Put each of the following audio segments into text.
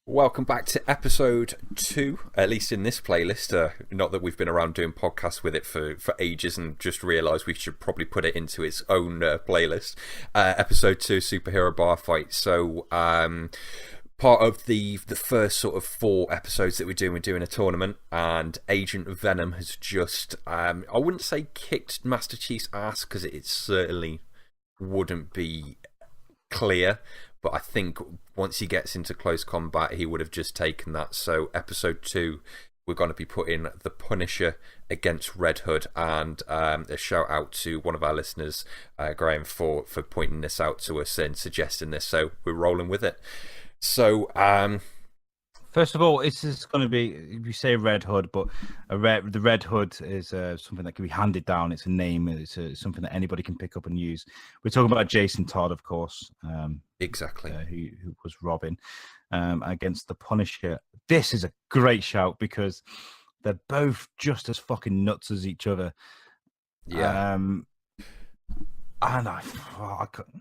Welcome back to episode 2, at least in this playlist. Not that we've been around doing podcasts with it for ages and just realised we should probably put it into its own playlist. Episode 2, Superhero Bar Fight. So, part of the first sort of 4 episodes that we're doing a tournament, and Agent Venom has just, I wouldn't say kicked Master Chief's ass, because it certainly wouldn't be clear, but I think once he gets into close combat, he would have just taken that. So episode 2, we're going to be putting the Punisher against Red Hood, and a shout out to one of our listeners, Graham, for pointing this out to us and suggesting this. So we're rolling with it. So first of all, this is going to be, you say Red Hood, but the Red Hood is something that can be handed down. It's a name. It's something that anybody can pick up and use. We're talking about Jason Todd, of course. Exactly. Who was Robin against the Punisher. This is a great shout because they're both just as fucking nuts as each other. Yeah. And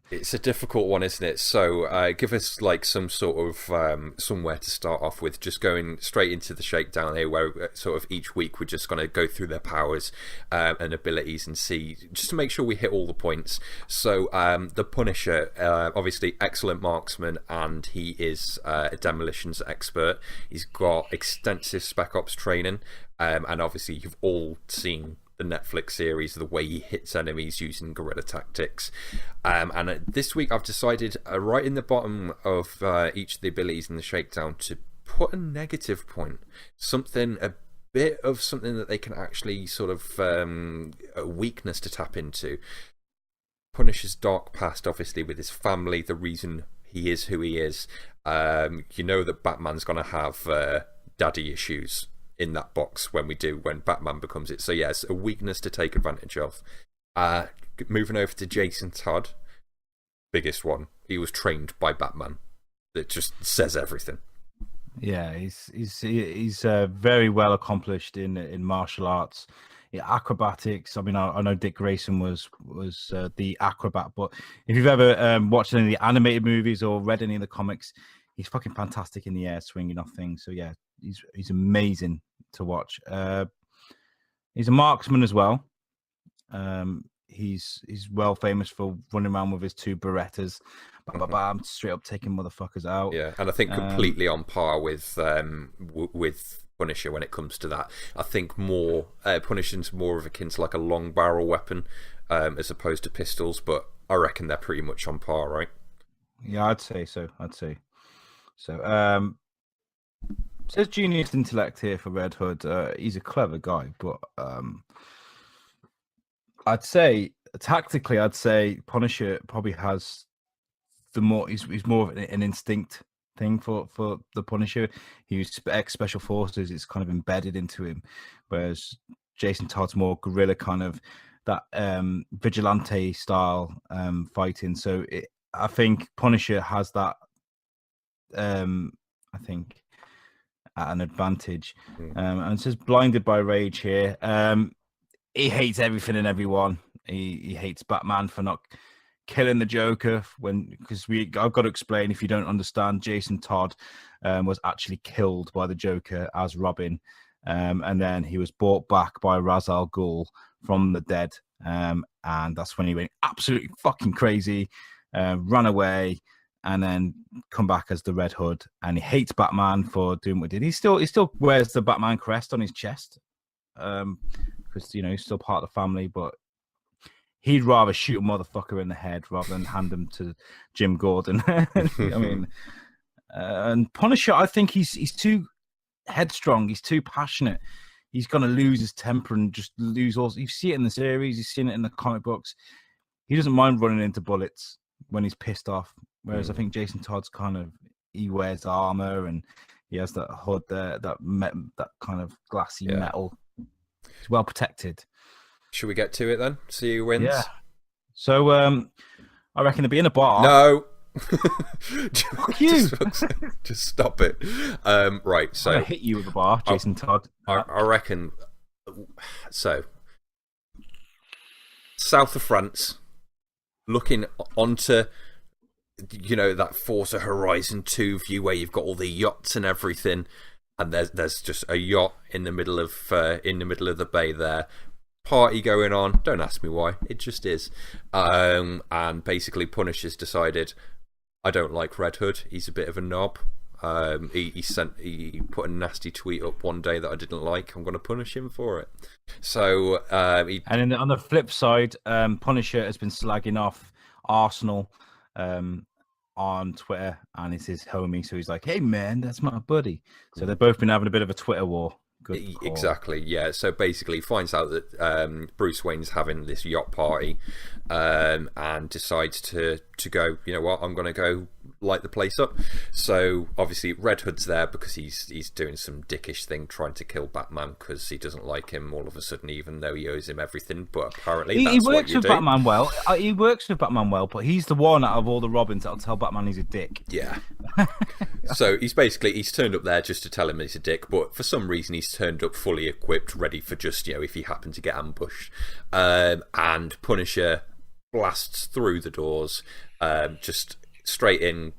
it's a difficult one, isn't it? So give us like some sort of somewhere to start off with, just going straight into the shakedown here, where sort of each week we're just going to go through their powers and abilities and see, just to make sure we hit all the points. So the Punisher, obviously excellent marksman, and he is a demolitions expert. He's got extensive spec ops training, and obviously you've all seen the Netflix series, the way he hits enemies using guerrilla tactics. And this week I've decided, right in the bottom of each of the abilities in the shakedown, to put a negative point, a bit of something that they can actually sort of a weakness to tap into. Punisher's dark past, obviously, with his family, the reason he is who he is. You know that Batman's going to have daddy issues in that box when Batman becomes it. So yes, a weakness to take advantage of. Moving over to Jason Todd, biggest one. He was trained by Batman. It just says everything. Yeah, he's very well accomplished in martial arts, acrobatics. I mean, I know Dick Grayson was the acrobat, but if you've ever watched any of the animated movies or read any of the comics, he's fucking fantastic in the air, swinging off things. So yeah, he's amazing to watch. He's a marksman as well. He's well famous for running around with his 2 Berettas, bam, straight up taking motherfuckers out. Yeah, and I think completely on par with Punisher when it comes to that. I think Punisher's more of akin to like a long barrel weapon as opposed to pistols, but I reckon they're pretty much on par, right? Yeah, I'd say so. So, says genius intellect here for Red Hood. He's a clever guy, but I'd say tactically, Punisher probably has he's more of an instinct thing for the Punisher. He's ex-special forces. It's kind of embedded into him, whereas Jason Todd's more guerrilla, kind of that vigilante style fighting. So I think Punisher has that. I think at an advantage. And it says blinded by rage here. He hates everything and everyone. He hates Batman for not killing the Joker because I've got to explain, if you don't understand, Jason Todd was actually killed by the Joker as Robin, and then he was brought back by Ra's al Ghul from the dead, and that's when he went absolutely fucking crazy, ran away, and then come back as the Red Hood. And he hates Batman for doing what he did. He still wears the Batman crest on his chest, because he's still part of the family. But he'd rather shoot a motherfucker in the head rather than hand him to Jim Gordon. I mean, and Punisher, I think he's too headstrong. He's too passionate. He's gonna lose his temper and just lose all. You see it in the series. You've seen it in the comic books. He doesn't mind running into bullets when he's pissed off. Whereas I think Jason Todd's he wears armor and he has that hood there, that kind of glassy metal. He's well protected. Should we get to it then? See who wins? Yeah. So I reckon they'll be in a bar. No. Fuck you. Just stop it. Right. So I hit you with a bar, Jason Todd. I reckon. So south of France, looking onto you know, that Forza Horizon 2 view where you've got all the yachts and everything, and there's just a yacht in the middle of the bay there. Party going on. Don't ask me why. It just is. And basically, Punisher's decided, I don't like Red Hood. He's a bit of a knob. He put a nasty tweet up one day that I didn't like. I'm going to punish him for it. So on the flip side, Punisher has been slagging off Arsenal on Twitter, and it's his homie. So he's like, "Hey man, that's my buddy." So they've both been having a bit of a Twitter war. Good call. Exactly, yeah. So basically, he finds out that Bruce Wayne's having this yacht party, and decides to go. You know what? I'm going to go light the place up. So obviously, Red Hood's there because he's doing some dickish thing, trying to kill Batman because he doesn't like him all of a sudden, even though he owes him everything. But apparently, he works with Batman well. He works with Batman well, but he's the one out of all the Robins that'll tell Batman he's a dick. Yeah. So he's turned up there just to tell him he's a dick, but for some reason he's turned up fully equipped, ready for just, you know, if he happened to get ambushed. And Punisher blasts through the doors, just straight in,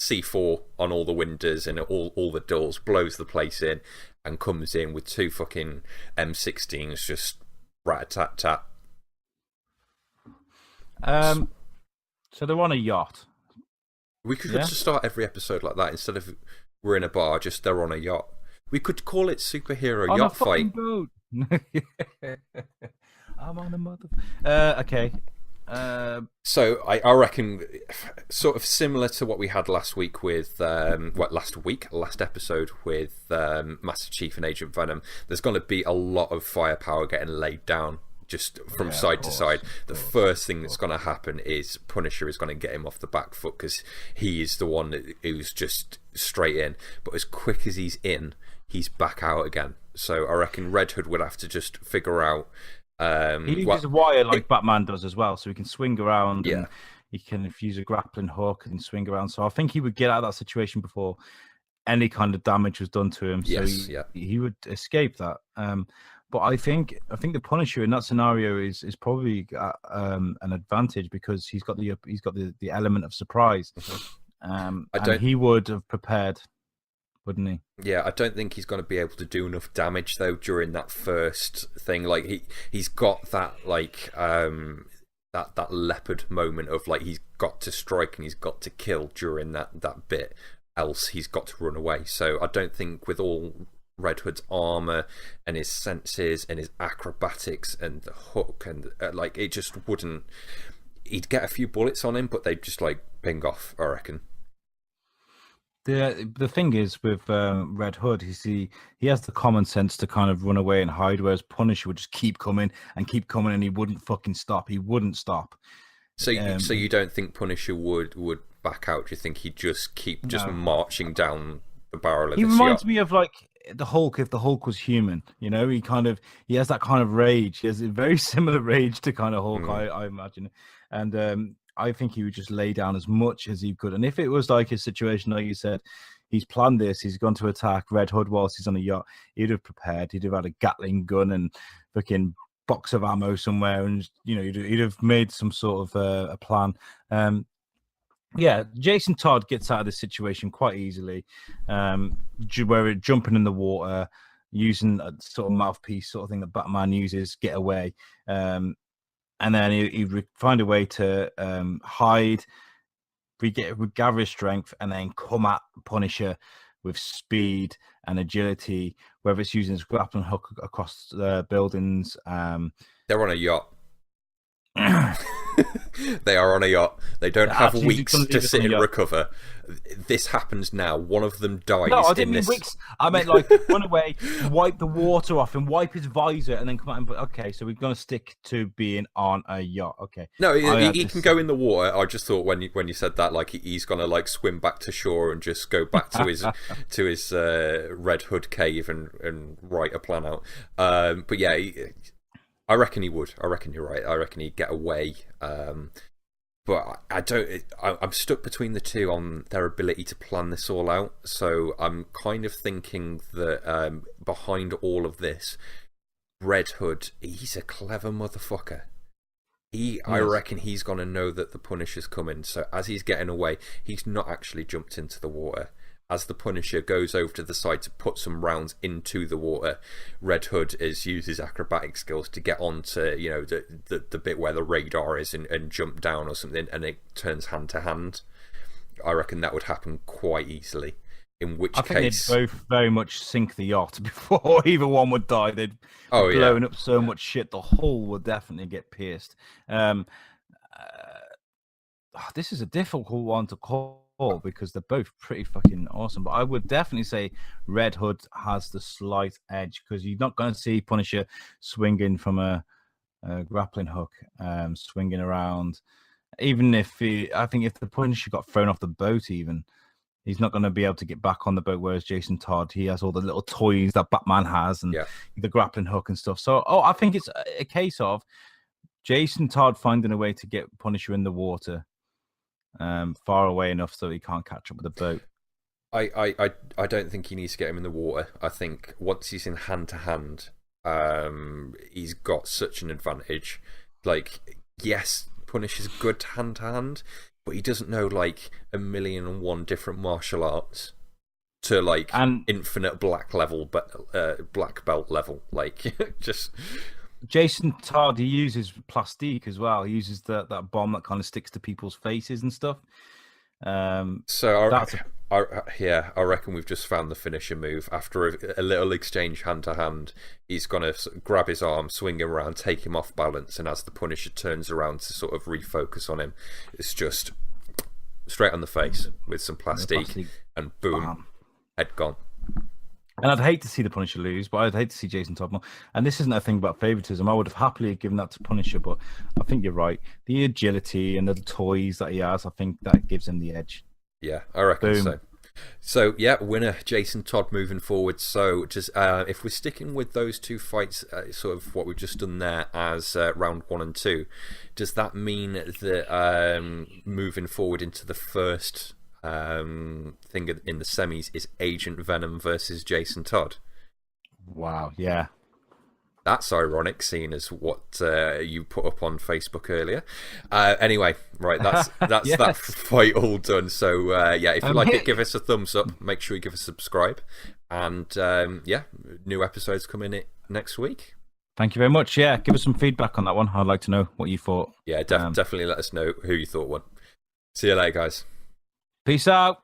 C4 on all the windows and all the doors, blows the place in, and comes in with 2 fucking M16s, just rat-a-tat-tat. So they're on a yacht. We could just start every episode like that. Instead of we're in a bar, just they're on a yacht. We could call it Superhero on Yacht a fucking Fight. Boat. I'm on a mother. Okay. So I reckon, sort of similar to what we had last week with last episode with Master Chief and Agent Venom. There's going to be a lot of firepower getting laid down. Just from side to side. The first thing that's going to happen is Punisher is going to get him off the back foot because he is the one who's just straight in. But as quick as he's in, he's back out again. So I reckon Red Hood would have to just figure out. He uses a wire like Batman does as well, so he can swing around. Yeah. And he can use a grappling hook and swing around. So I think he would get out of that situation before any kind of damage was done to him. So he would escape that. But I think the Punisher in that scenario is probably an advantage because he's got the element of surprise. And he would have prepared, wouldn't he? Yeah, I don't think he's going to be able to do enough damage though during that first thing. Like he's got that like that leopard moment of like he's got to strike and he's got to kill during that bit. Else he's got to run away. So I don't think with all Red Hood's armor and his senses and his acrobatics and the hook and like it just wouldn't. He'd get a few bullets on him, but they'd just like ping off. I reckon. The thing is with Red Hood, he has the common sense to kind of run away and hide, whereas Punisher would just keep coming, and he wouldn't fucking stop. He wouldn't stop. So you don't think Punisher would back out? Do you think he'd just keep marching down the barrel of this yacht? He reminds me of like the Hulk if the Hulk was human. You know, he has that kind of rage. He has a very similar rage to kind of Hulk, I imagine. And I think he would just lay down as much as he could. And if it was like a situation like you said, he's planned this, he's gone to attack Red Hood whilst he's on a yacht, he'd have prepared, he'd have had a Gatling gun and fucking box of ammo somewhere, and you know he'd have made some sort of a plan. Jason Todd gets out of this situation quite easily, where jumping in the water, using a sort of mouthpiece sort of thing that Batman uses, get away, and then he'd find a way to hide, gather his strength, and then come at Punisher with speed and agility, whether it's using his grappling hook across buildings. They're on a yacht. They are on a yacht. They don't have weeks to sit and recover. This happens now. One of them dies. No, I didn't mean weeks. I meant like run away, wipe the water off, and wipe his visor, and then come out. Okay, so we're gonna stick to being on a yacht. Okay. No, he can go in the water. I just thought when you said that, like he's gonna like swim back to shore and just go back to his Red Hood cave and write a plan out. But yeah. I reckon he would. I reckon you're right. I reckon he'd get away. But I don't. I'm stuck between the two on their ability to plan this all out. So I'm kind of thinking that behind all of this, Red Hood, he's a clever motherfucker. I reckon he's going to know that the Punisher's coming. So as he's getting away, he's not actually jumped into the water. As the Punisher goes over to the side to put some rounds into the water, Red Hood used his acrobatic skills to get onto, you know, the bit where the radar is and jump down or something, and it turns hand to hand. I reckon that would happen quite easily. In which case, they'd both very much sink the yacht before either one would die. They'd blown up so much shit, the hull would definitely get pierced. This is a difficult one to call because they're both pretty fucking awesome. But I would definitely say Red Hood has the slight edge because you're not going to see Punisher swinging from a grappling hook, swinging around. Even if I think if the Punisher got thrown off the boat, even. He's not going to be able to get back on the boat, whereas Jason Todd, he has all the little toys that Batman has and the grappling hook and stuff. So, I think it's a case of Jason Todd finding a way to get Punisher in the water far away enough so he can't catch up with the boat. I don't think he needs to get him in the water. I think once he's in hand-to-hand, he's got such an advantage. Like, yes, Punisher's good hand-to-hand, but he doesn't know like 1,000,001 different martial arts to like infinite black belt level. Like just Jason Todd, he uses plastique as well. He uses that bomb that kind of sticks to people's faces and stuff. I reckon we've just found the finisher move. After a little exchange hand to hand, he's gonna grab his arm, swing him around, take him off balance, and as the Punisher turns around to sort of refocus on him, it's just straight on the face with some plastique and boom, bam. Head gone. And I'd hate to see the Punisher lose, but I'd hate to see Jason Todd more. And this isn't a thing about favoritism. I would have happily given that to Punisher, but I think you're right. The agility and the toys that he has, I think that gives him the edge. Yeah, I reckon so. So, yeah, winner, Jason Todd moving forward. So, just if we're sticking with those two fights, sort of what we've just done there as round 1 and 2, does that mean that moving forward into the first thing in the semis is Agent Venom versus Jason Todd? Wow, yeah. That's ironic, seeing as what you put up on Facebook earlier. Anyway, right, that's yes. That fight all done. So, if you like it, give us a thumbs up. Make sure you give us a subscribe. And, new episodes coming in next week. Thank you very much. Yeah, give us some feedback on that one. I'd like to know what you thought. Yeah, definitely let us know who you thought won. See you later, guys. Peace out.